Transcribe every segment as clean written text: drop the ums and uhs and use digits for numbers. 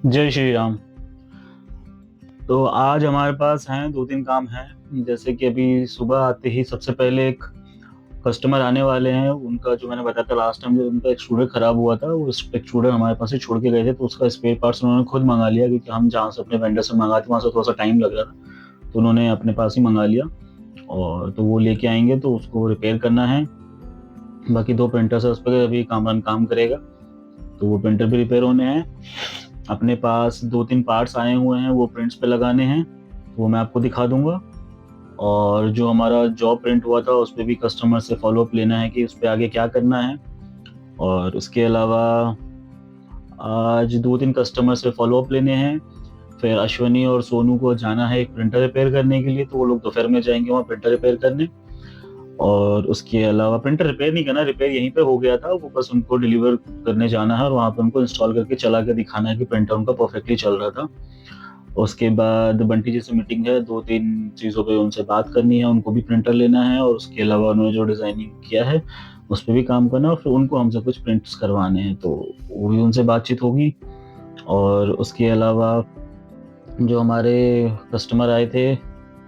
जय श्री राम। तो आज हमारे पास हैं 2-3 काम हैं। जैसे कि अभी सुबह आते ही सबसे पहले एक कस्टमर आने वाले हैं। उनका जो मैंने बताया था लास्ट टाइम, जो उनका एक्सट्रूडर खराब हुआ था, वो एक्सट्रूडर हमारे पास ही छोड़ के गए थे, तो उसका स्पेयर पार्ट्स उन्होंने खुद मंगा लिया, क्योंकि हम जहाँ से अपने वेंडर से मंगाते वहाँ से थोड़ा सा टाइम लग रहा था, तो उन्होंने अपने पास ही मंगा लिया। और तो वो लेके आएंगे, तो उसको रिपेयर करना है। बाकी 2 प्रिंटर्स है उस पर, अभी कामरान काम करेगा, तो वो प्रिंटर भी रिपेयर होने हैं। अपने पास 2-3 पार्ट्स आए हुए हैं, वो प्रिंट्स पे लगाने हैं, वो मैं आपको दिखा दूंगा। और जो हमारा जॉब प्रिंट हुआ था, उस पे भी कस्टमर से फॉलोअप लेना है कि उस पे आगे क्या करना है। और उसके अलावा आज 2-3 कस्टमर से फॉलोअप लेने हैं। फिर अश्वनी और सोनू को जाना है एक प्रिंटर रिपेयर करने के लिए, तो वो लोग दोपहर में जाएंगे वहाँ प्रिंटर रिपेयर करने। और उसके अलावा प्रिंटर रिपेयर नहीं करना, रिपेयर यहीं पे हो गया था, वो बस उनको डिलीवर करने जाना है और वहाँ पे उनको इंस्टॉल करके चला के दिखाना है कि प्रिंटर उनका परफेक्टली चल रहा था। उसके बाद बंटी जी से मीटिंग है, 2-3 चीज़ों पे उनसे बात करनी है, उनको भी प्रिंटर लेना है, और उसके अलावा उन्होंने जो डिज़ाइनिंग किया है उस पर भी काम करना है, और फिर उनको हमसे कुछ प्रिंट्स करवाने हैं, तो वो भी उनसे बातचीत होगी। और उसके अलावा जो हमारे कस्टमर आए थे,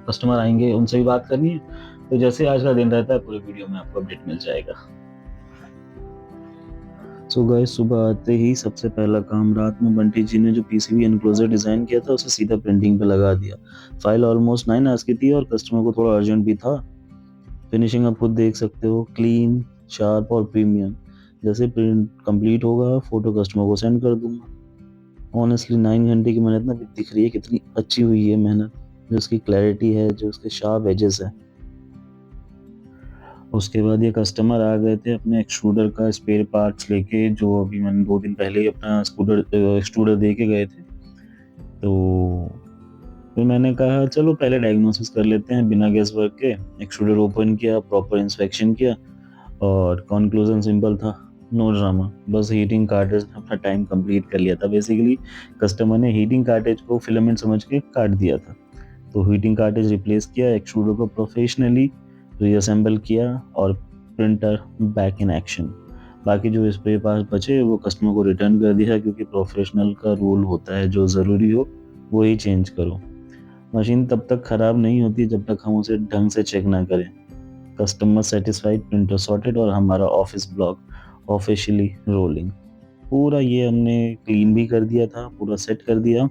कस्टमर आएंगे, उनसे भी बात करनी है। तो जैसे आज का दिन रहता है, पूरे वीडियो में आपको अपडेट मिल जाएगा। सो गाइस, सुबह आते ही सबसे पहला काम, रात में बंटी जी ने जो पीसीबी एनक्लोजर डिजाइन किया था, उसे सीधा प्रिंटिंग पे लगा दिया। फाइल ऑलमोस्ट 9 आवर्स की थी और कस्टमर को थोड़ा अर्जेंट भी था। फिनिशिंग आप खुद देख सकते हो, क्लीन, शार्प और प्रीमियम। जैसे प्रिंट कंप्लीट होगा, फोटो कस्टमर को सेंड कर दूंगा। ऑनेस्टली 9 घंटे की मेहनत ना दिख रही है कितनी अच्छी हुई है मेहनत। जो उसकी क्लैरिटी है, जो उसके शार्प एजेस है। उसके बाद ये कस्टमर आ गए थे अपने एक्सट्रूडर का स्पेयर पार्ट्स लेके, जो अभी मैंने 2 दिन पहले ही अपना एक्सट्रूडर दे के गए थे। तो फिर मैंने कहा चलो पहले डायग्नोसिस कर लेते हैं बिना गेस वर्क के। एक्सट्रूडर ओपन किया, प्रॉपर इंस्पेक्शन किया, और कंक्लूजन सिंपल था, नो ड्रामा। बस हीटिंग कार्टेज ने अपना टाइम कंप्लीट कर लिया था। बेसिकली कस्टमर ने हीटिंग कार्टेज को फिलामेंट समझ के काट दिया था, तो हीटिंग कार्टेज रिप्लेस किया, एक्सट्रूडर को प्रोफेशनली रीअसेंबल किया, और प्रिंटर बैक इन एक्शन। बाकी जो स्प्रे पार्ट बचे वो कस्टमर को रिटर्न कर दिया, क्योंकि प्रोफेशनल का रूल होता है जो ज़रूरी हो वो ही चेंज करो। मशीन तब तक ख़राब नहीं होती जब तक हम उसे ढंग से चेक ना करें। कस्टमर सेटिस्फाइड, प्रिंटर सॉर्टेड, और हमारा ऑफिस ब्लॉक ऑफिशियली रोलिंग। पूरा ये हमने क्लीन भी कर दिया था, पूरा सेट कर दिया,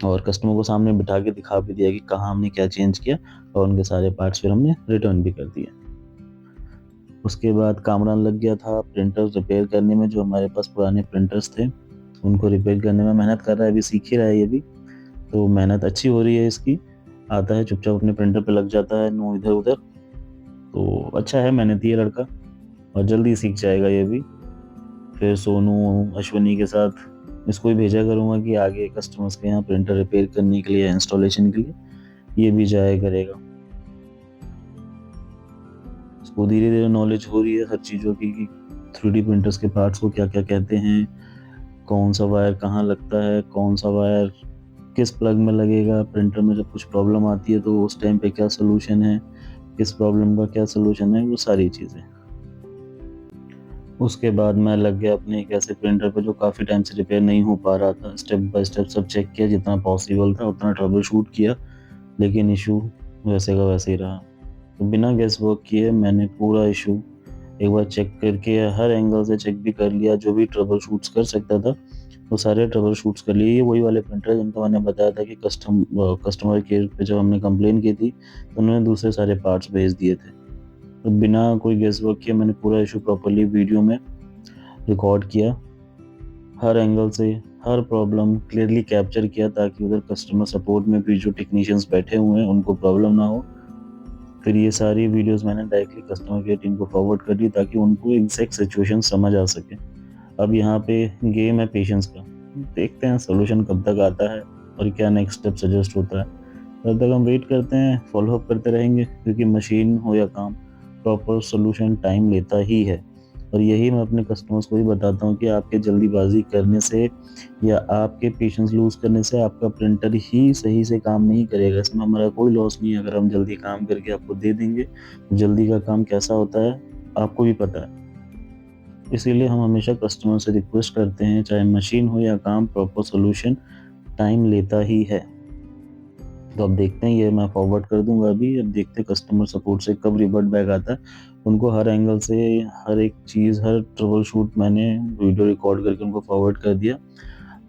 और कस्टमर को सामने बिठा के दिखा भी दिया कि कहाँ हमने क्या चेंज किया, और उनके सारे पार्ट्स फिर हमने रिटर्न भी कर दिए। उसके बाद कामरान लग गया था प्रिंटर्स रिपेयर करने में। जो हमारे पास पुराने प्रिंटर्स थे उनको रिपेयर करने में मेहनत कर रहा है, अभी सीख ही रहा है ये भी, तो मेहनत अच्छी हो रही है इसकी। आता है चुपचाप अपने प्रिंटर पे लग जाता है, नो इधर उधर। तो अच्छा है, मेहनती है लड़का, और जल्दी सीख जाएगा ये भी। फिर सोनू अश्वनी के साथ इसको भी भेजा करूँगा कि आगे कस्टमर्स के यहाँ प्रिंटर रिपेयर करने के लिए, इंस्टॉलेशन के लिए ये भी जाया करेगा। उसको धीरे धीरे नॉलेज हो रही है हर चीज़ों की, कि 3D प्रिंटर्स के पार्ट्स को क्या क्या कहते हैं, कौन सा वायर कहाँ लगता है, कौन सा वायर किस प्लग में लगेगा, प्रिंटर में जब कुछ प्रॉब्लम आती है तो उस टाइम पे क्या सोल्यूशन है, किस प्रॉब्लम का क्या सोल्यूशन है, वो सारी चीज़ें। उसके बाद मैं लग गया अपने एक ऐसे प्रिंटर पे जो काफ़ी टाइम से रिपेयर नहीं हो पा रहा था। स्टेप बाय स्टेप सब चेक किया, जितना पॉसिबल था उतना ट्रबल शूट किया, लेकिन इशू वैसे का वैसे ही रहा। तो बिना गेस वर्क किए मैंने पूरा इशू एक बार चेक करके हर एंगल से चेक भी कर लिया। जो भी ट्रबल शूट्स कर सकता था वो सारे ट्रबल शूट्स कर लिए। ये वही वाले प्रिंटर है जिनका मैंने बताया था कि कस्टमर केयर पे जब हमने कंप्लेन की थी तो उन्होंने दूसरे सारे पार्ट्स भेज दिए थे। तो बिना कोई गेस वर्क किए मैंने पूरा इशू प्रॉपरली वीडियो में रिकॉर्ड किया, हर एंगल से हर प्रॉब्लम क्लियरली कैप्चर किया, ताकि उधर कस्टमर सपोर्ट में भी जो टेक्नीशियंस बैठे हुए हैं उनको प्रॉब्लम ना हो। फिर ये सारी वीडियोस मैंने डायरेक्टली कस्टमर केयर टीम को फॉरवर्ड कर दी, ताकि उनको एग्जैक्ट सिचुएशन समझ आ सके। अब यहाँ पे गेम है पेशेंस का। देखते हैं सोल्यूशन कब तक आता है और क्या नेक्स्ट स्टेप सजेस्ट होता है। तब तक हम वेट करते हैं, फॉलो अप करते रहेंगे, क्योंकि मशीन हो या काम, प्रॉपर सोल्यूशन टाइम लेता ही है। और यही मैं अपने कस्टमर्स को भी बताता हूँ कि आपके जल्दीबाजी करने से या आपके पेशेंस लूज करने से आपका प्रिंटर ही सही से काम नहीं करेगा। इसमें हमारा कोई लॉस नहीं है अगर हम जल्दी काम करके आपको दे देंगे। जल्दी का काम कैसा होता है आपको भी पता है। इसीलिए हम हमेशा कस्टमर से रिक्वेस्ट करते हैं, चाहे मशीन हो या काम, प्रॉपर सॉल्यूशन टाइम लेता ही है। तो अब देखते हैं, ये मैं फॉरवर्ड कर दूंगा अभी। अब देखते हैं कस्टमर सपोर्ट से कब रिवर्ट बैक आता है। उनको हर एंगल से हर एक चीज़, हर ट्रबल शूट मैंने वीडियो रिकॉर्ड करके उनको फॉरवर्ड कर दिया।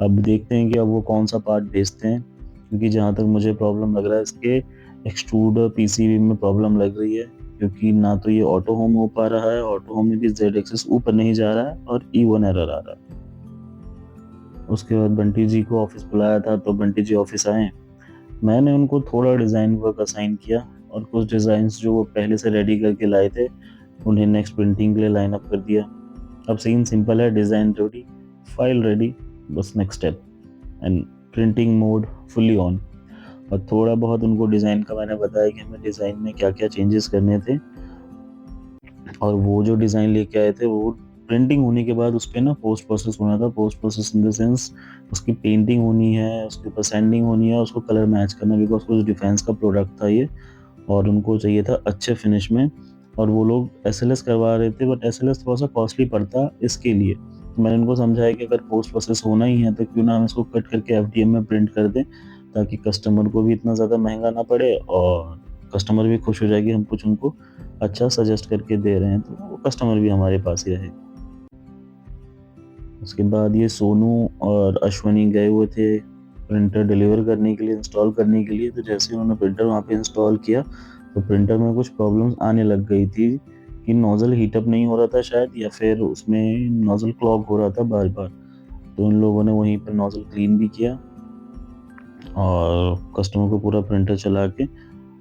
अब देखते हैं कि अब वो कौन सा पार्ट भेजते हैं, क्योंकि जहाँ तक मुझे प्रॉब्लम लग रहा है, इसके एक्सट्रूडर पीसीबी में प्रॉब्लम लग रही है, क्योंकि ना तो ये ऑटो होम हो पा रहा है, ऑटो होम में भी जेड एक्सेस ऊपर नहीं जा रहा है और E1 एरर आ रहा है। उसके बाद बंटी जी को ऑफिस बुलाया था, तो बंटी जी ऑफिस आए। मैंने उनको थोड़ा डिज़ाइन वर्क असाइन किया और कुछ डिज़ाइंस जो वो पहले से रेडी करके लाए थे उन्हें नेक्स्ट प्रिंटिंग के लिए लाइन अप कर दिया। अब सीन सिंपल है, डिज़ाइन रेडी, फाइल रेडी, बस next step and printing mode fully on. और थोड़ा बहुत उनको डिज़ाइन का मैंने बताया कि हमें डिज़ाइन में क्या क्या चेंजेस करने थे, और वो जो डिज़ाइन लेके आए थे वो प्रिंटिंग होने के बाद उस पर ना पोस्ट प्रोसेस होना था। Post process in the sense उसकी पेंटिंग होनी है, उसके ऊपर सैंडिंग होनी है, उसको कलर मैच करना, बिकॉज कुछ डिफेंस का प्रोडक्ट था ये और उनको चाहिए था अच्छे फिनिश में। और वो लोग SLS करवा रहे थे, बट SLS थोड़ा सा कॉस्टली पड़ता इसके लिए। मैंने उनको समझाया कि अगर पोस्ट प्रोसेस होना ही है तो क्यों ना हम इसको कट करके FDM में प्रिंट कर दें, ताकि कस्टमर को भी इतना ज़्यादा महंगा ना पड़े और कस्टमर भी खुश हो जाएगी, हम कुछ उनको अच्छा सजेस्ट करके दे रहे हैं, तो वो कस्टमर भी हमारे पास ही रहेगा। उसके बाद ये सोनू और अश्वनी गए हुए थे प्रिंटर डिलीवर करने के लिए, इंस्टॉल करने के लिए। तो जैसे ही उन्होंने प्रिंटर वहाँ पे इंस्टॉल किया तो प्रिंटर में कुछ प्रॉब्लम्स आने लग गई थी कि नोज़ल हीटअप नहीं हो रहा था शायद, या फिर उसमें नोज़ल क्लॉग हो रहा था बार बार। तो उन लोगों ने वहीं पर नोज़ल क्लीन भी किया और कस्टमर को पूरा प्रिंटर चला के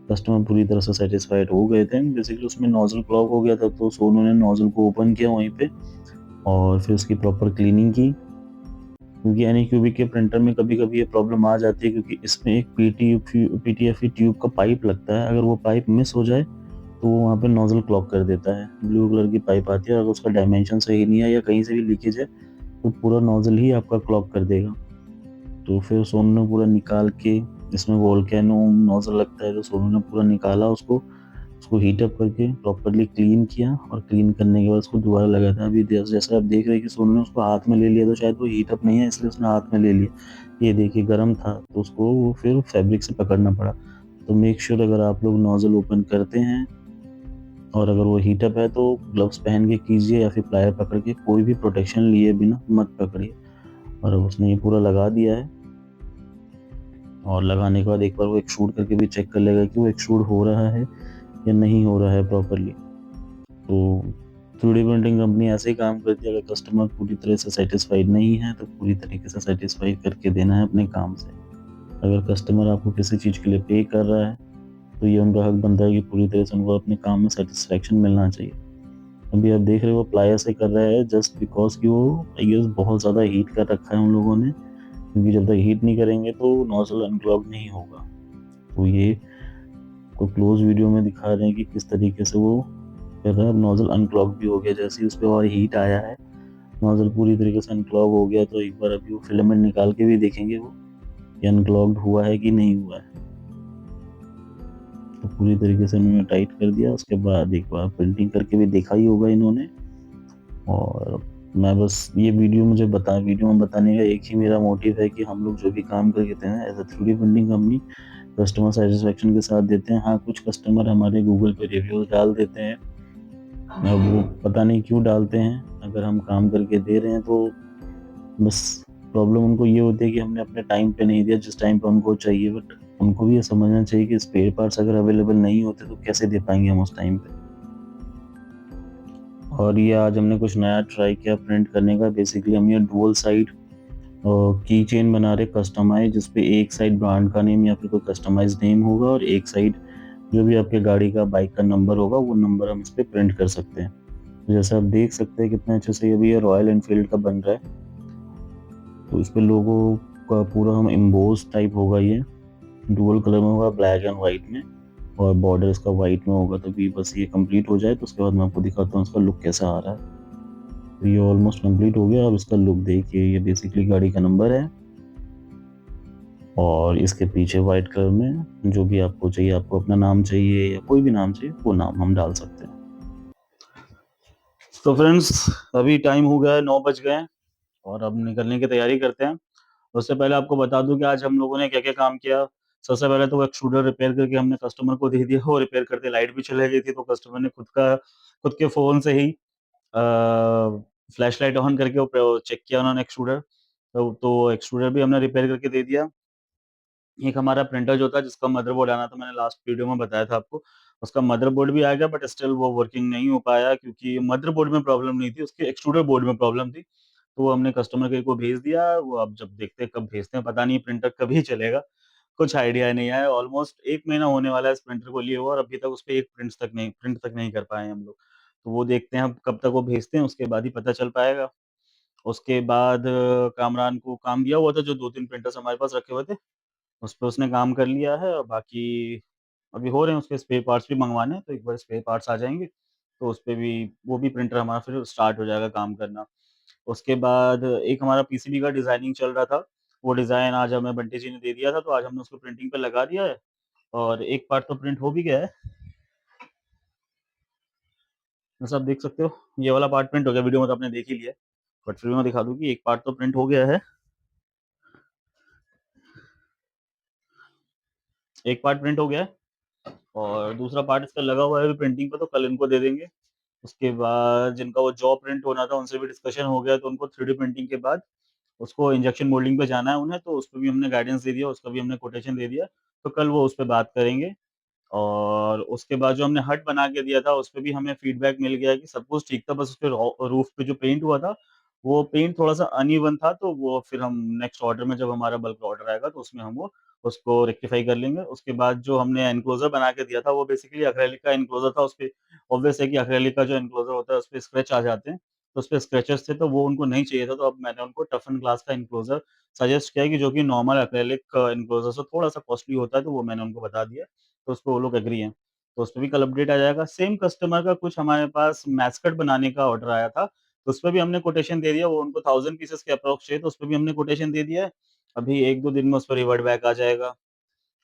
कस्टमर पूरी तरह से सेटिस्फाइड हो गए थे। बेसिकली उसमें नोज़ल क्लॉग हो गया था, तो सोनू ने नोज़ल को ओपन किया वहीं पे और फिर उसकी प्रॉपर क्लीनिंग की, क्योंकि एनीक्यूबिक के प्रिंटर में कभी कभी ये प्रॉब्लम आ जाती है, क्योंकि इसमें एक PTFE ट्यूब का पाइप लगता है। अगर वो पाइप मिस हो जाए तो वो वहाँ पे नोज़ल क्लॉग कर देता है। ब्लू कलर की पाइप आती है, अगर उसका डायमेंशन सही नहीं है या कहीं से भी लीकेज है तो पूरा नोज़ल ही आपका क्लॉग कर देगा। तो फिर सोनू ने पूरा निकाल के, इसमें वोल्केनो नोज़ल लगता है, तो सोनू ने पूरा निकाला उसको उसको हीटअप करके प्रॉपरली क्लीन किया और क्लीन करने के बाद उसको दोबारा लगाया था। अभी जैसा आप देख रहे हैं कि सोनू ने उसको हाथ में ले लिया, तो शायद वो हीटअप नहीं है इसलिए उसने हाथ में ले लिया। ये देखिए गर्म था तो उसको वो फिर फैब्रिक से पकड़ना पड़ा। तो मेक श्योर अगर आप लोग नोज़ल ओपन करते हैं और अगर वो हीटअप है तो ग्लव्स पहन के कीजिए, या फिर प्लायर पकड़ के, कोई भी प्रोटेक्शन लिए बिना मत पकड़िए। और उसने ये पूरा लगा दिया है और लगाने के बाद एक बार वो एक्सट्रूड करके भी चेक कर लेगा कि वो एक्सट्रूड हो रहा है या नहीं हो रहा है प्रॉपरली। तो 3D प्रिंटिंग कंपनी ऐसे ही काम करती है, अगर कस्टमर पूरी तरह से सेटिस्फाइड नहीं है तो पूरी तरीके से सेटिस्फाई करके देना है अपने काम से। अगर कस्टमर आपको किसी चीज़ के लिए पे कर रहा है तो ये उनका हक बनता है कि पूरी तरह से उनको अपने काम में सेटिस्फेक्शन मिलना चाहिए। अभी आप देख रहे हो वो प्लायर से कर रहा है जस्ट बिकॉज कि वो आई गेस बहुत ज़्यादा हीट कर रखा है उन लोगों ने, क्योंकि जब तक हीट नहीं करेंगे तो नोजल अनक्लॉग नहीं होगा। तो ये को क्लोज वीडियो में दिखा रहे हैं कि किस तरीके से वो कर रहा है। अब नोजल अनक्लॉग भी हो गया, जैसे ही उस पर और हीट आया है नोजल पूरी तरीके से अनक्लॉग हो गया। तो एक बार अभी वो फिलामेंट निकाल के भी देखेंगे वो कि अनक्लॉग्ड हुआ है कि नहीं हुआ है। तो पूरी तरीके से उन्होंने टाइट कर दिया। उसके बाद एक बार प्रिंटिंग करके भी देखा ही होगा इन्होंने। और मैं बस ये वीडियो में बताने का एक ही मेरा मोटिव है कि हम लोग जो भी काम करते हैं as a 3D printing company customer satisfaction के साथ देते हैं। हाँ, कुछ कस्टमर हमारे गूगल पे रिव्यूज डाल देते हैं, अब वो पता नहीं क्यों डालते हैं। अगर हम काम करके दे रहे हैं तो बस प्रॉब्लम उनको ये होती है कि हमने अपने टाइम पे नहीं दिया जिस टाइम पे उनको चाहिए। बट उनको भी ये समझना चाहिए कि स्पेयर पार्ट्स अगर अवेलेबल नहीं होते तो कैसे दे पाएंगे हम उस टाइम पे। और ये आज हमने कुछ नया ट्राई किया प्रिंट करने का। बेसिकली हम ये डुअल साइड की चेन बना रहे कस्टमाइज, जिसपे एक साइड ब्रांड का नेम या फिर कोई कस्टमाइज नेम होगा और एक साइड जो भी आपके गाड़ी का बाइक का नंबर होगा वो नंबर हम इस पर प्रिंट कर सकते हैं। तो जैसे आप देख सकते हैं कितने अच्छे से अभी ये रॉयल एनफील्ड का बन रहा है। तो इस पर लोगो का पूरा हम एम्बोस टाइप होगा, ये डुअल कलर में होगा, ब्लैक एंड व्हाइट में, और बॉर्डर इसका व्हाइट में होगा। तो भी बस ये कंप्लीट हो जाए तो उसके बाद मैं आपको दिखाता हूँ इसका लुक कैसा आ रहा है। तो ये ऑलमोस्ट कंप्लीट हो गया। अब इसका लुक देखिए, ये बेसिकली गाड़ी का नंबर है और इसके पीछे व्हाइट कलर में जो भी आपको चाहिए, आपको अपना नाम चाहिए या कोई भी नाम चाहिए वो नाम हम डाल सकते हैं। तो फ्रेंड्स, अभी टाइम हो गया है, 9 बज गए हैं और अब निकलने की तैयारी करते हैं। उससे पहले आपको बता दूँ कि आज हम लोगों ने क्या-क्या काम किया। सबसे पहले तो वो एक्सट्रूडर रिपेयर करके हमने कस्टमर को दे दिया। वो रिपेयर करते लाइट भी चली गई थी, तो कस्टमर ने खुद के फ़ोन से ही फ्लैशलाइट ऑन करके वो चेक किया उन्होंने एक्सट्रूडर। तो एक्सट्रूडर भी हमने रिपेयर करके दे दिया। एक हमारा प्रिंटर जो था जिसका मदरबोर्ड आना था, मैंने लास्ट वीडियो में बताया था आपको, उसका मदरबोर्ड भी आ गया, बट स्टिल वो वर्किंग नहीं हो पाया क्योंकि मदरबोर्ड में प्रॉब्लम नहीं थी, उसके एक्सट्रूडर बोर्ड में प्रॉब्लम थी। तो वो हमने कस्टमर केयर को भेज दिया, वो अब जब देखते हैं कब भेजते हैं, पता नहीं प्रिंटर कभी चलेगा, कुछ आइडिया नहीं है। ऑलमोस्ट 1 महीना होने वाला है इस प्रिंटर को लिए हुए और अभी तक उसपे एक प्रिंट तक नहीं कर पाए हैं हम लोग। तो वो देखते हैं अब कब तक वो भेजते हैं, उसके बाद ही पता चल पाएगा। उसके बाद कामरान को काम दिया हुआ था, जो 2-3 प्रिंटर्स हमारे पास रखे हुए थे, उसपे उसने काम कर लिया है और बाकी अभी हो रहे हैं उसके स्पेयर पार्ट्स भी मँगवाने हैं, तो एक बार स्पेयर पार्ट्स आ जाएँगे, तो उसपे भी वो भी प्रिंटर हमारा फिर स्टार्ट हो जाएगा काम करना। उसके बाद एक हमारा पीसीबी का डिज़ाइनिंग चल रहा था, वो डिज़ाइन आज हमें बंटी जी ने दे दिया था, तो आज हमने उसको प्रिंटिंग पे लगा दिया है और एक पार्ट तो प्रिंट हो भी गया है, जैसा आप देख सकते हो। ये वाला पार्ट प्रिंट हो गया, वीडियो में तो आपने देख ही लिया है, बट फिर भी मैं दिखा दूँ कि एक पार्ट तो प्रिंट हो गया है, एक पार्ट प्रिंट हो गया है और दूसरा पार्ट इसका लगा हुआ है अभी प्रिंटिंग पे, तो कल इनको दे देंगे। उसके बाद जिनका वो जॉब प्रिंट होना था उनसे भी डिस्कशन हो गया, तो उनको 3D प्रिंटिंग के बाद उसको इंजेक्शन मोल्डिंग पे जाना है उन्हें, तो उसपे भी हमने गाइडेंस दे दिया, उसका भी हमने कोटेशन दे दिया। तो कल वो उस पे बात करेंगे और उसके बाद जो हमने हट बना के दिया था, उसपे भी हमें फीडबैक मिल गया है कि सब कुछ ठीक था, बस उसपे रूफ पे जो पेंट हुआ था, वो पेंट थोड़ा-सा अनइवन था, तो वो फिर हम नेक्स्ट ऑर्डर में जब हमारा बल्क ऑर्डर आएगा, तो उसमें हम वो उसको रेक्टिफ़ाई कर लेंगे। उसके बाद जो हमने एन्क्लोज़र बना के दिया था, वो बेसिकली एक्रिलिक का एन्क्लोज़र था, उसपे ऑब्वियस है कि एक्रिलिक का जो एन्क्लोज़र होता है, उसपे स्क्रैच आ जाते हैं, तो उसपे स्क्रैचेस थे, तो वो उनको नहीं चाहिए था, तो अब मैंने उनको टफन ग्लास का एन्क्लोज़र सजेस्ट किया कि जो कि नॉर्मल एक्रिलिक एन्क्लोज़र से थोड़ा-सा कॉस्टली होता है, तो वो मैंने उनको बता दिया। तो उसपे वो लोग एग्री हैं। तो उसपे भी कल अपडेट आ जाएगा। सेम कस्टमर का कुछ हमारे पास मैस्कट बनाने का ऑर्डर आया था, तो उसपे भी हमने कोटेशन दे दिया। वो उनको 1000 पीसेज़ के अप्रॉक्स चाहिए, तो उसपे भी हमने कोटेशन दे दिया है। अभी 1-2 दिन में उसपे रिवर्ट बैक आ जाएगा।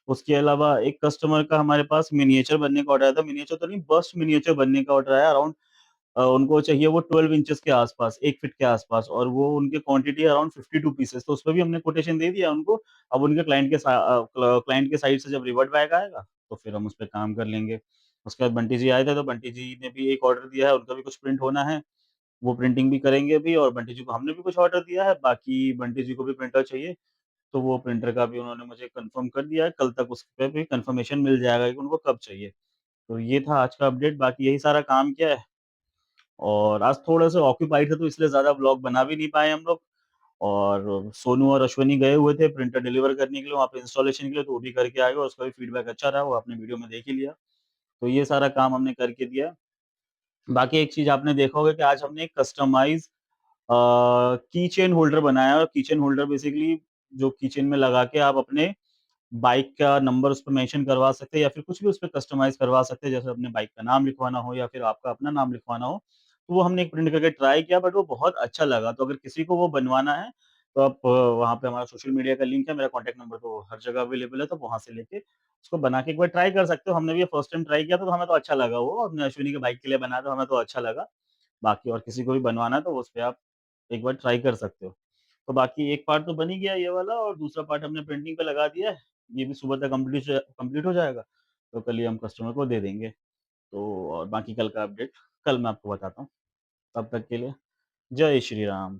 उसके अलावा एक कस्टमर का हमारे पास मिनिएचर बनने का ऑर्डर आया था। मिनिएचर तो नहीं, बस्ट मिनिएचर बनने का ऑर्डर आया अराउंड उनको चाहिए वो 12 इंचेस के आस-पास, 1 फीट के आस-पास और वो उनकी क्वांटिटी अराउंड 52 पीसेस तो उसपे भी हमने कोटेशन दे दिया उनको। अब उनके क्लाइंट के साइड से जब रिवर्ट बैक आएगा, तो फिर हम उसपे काम कर लेंगे। उसके बाद बंटी जी आए थे, तो बंटी जी ने भी एक ऑर्डर दिया है, उनका भी कुछ प्रिंट होना है, वो प्रिंटिंग भी करेंगे अभी और बंटी जी को हमने भी कुछ ऑर्डर दिया है, बाकी बंटी जी को भी प्रिंटर चाहिए, तो वो प्रिंटर का भी उन्होंने मुझे कन्फर्म कर दिया है, कल तक उसपे भी कन्फर्मेशन मिल जाएगा कि उनको कब चाहिए। तो ये था आज का अपडेट, बाकी यही सारा काम किया है। और आज थोड़ा-सा ऑक्यूपाइड थे तो इसलिए ज़्यादा व्लॉग बना भी नहीं पाए हम लोग और सोनू और अश्विनी गए हुए थे प्रिंटर डिलीवर करने के लिए, वहाँ पे इंस्टॉलेशन के लिए, तो वो भी करके आ गए और उसका भी फीडबैक अच्छा रहा, वो आपने वीडियो में देख ही लिया। तो ये सारा काम हमने करके दिया। बाकी एक चीज़ आपने देखा होगा कि आज हमने एक कस्टमाइज़ की चेन होल्डर बनाया और की चेन होल्डर बेसिकली जो की चेन में लगा के आप अपने बाइक का नंबर उसपे मेंशन करवा सकते हैं या फिर कुछ भी उसपे कस्टमाइज़ करवा सकते हैं, जैसे अपने बाइक का नाम लिखवाना हो या फिर आपका अपना नाम लिखवाना हो। तो वो हमने एक प्रिंट करके ट्राई किया बट वो बहुत अच्छा लगा, तो अगर किसी को वो बनवाना है, तो आप वहाँ पे हमारा सोशल मीडिया का लिंक है, मेरा कॉन्टैक्ट नंबर तो हर जगह अवेलेबल है, तो वहाँ से लेके उसको बना के एक बार ट्राई कर सकते हो। हमने भी ये फर्स्ट टाइम ट्राई किया था, तो हमें तो अच्छा लगा वो, हमने अश्विनी के बाइक के लिए बनाया तो हमें तो अच्छा लगा। बाकी और किसी को भी बनवाना है, तो उसपे आप एक बार ट्राई कर सकते हो। तो बाकी एक पार्ट तो बन ही गया ये वाला और दूसरा पार्ट हमने प्रिंटिंग पे लगा दिया है। ये भी सुबह तक कंप्लीट हो जाएगा, तो कल ही हम कस्टमर को दे देंगे। तो और बाकी कल का अपडेट कल मैं आपको बताता हूँ। तब तक के लिए जय श्री राम।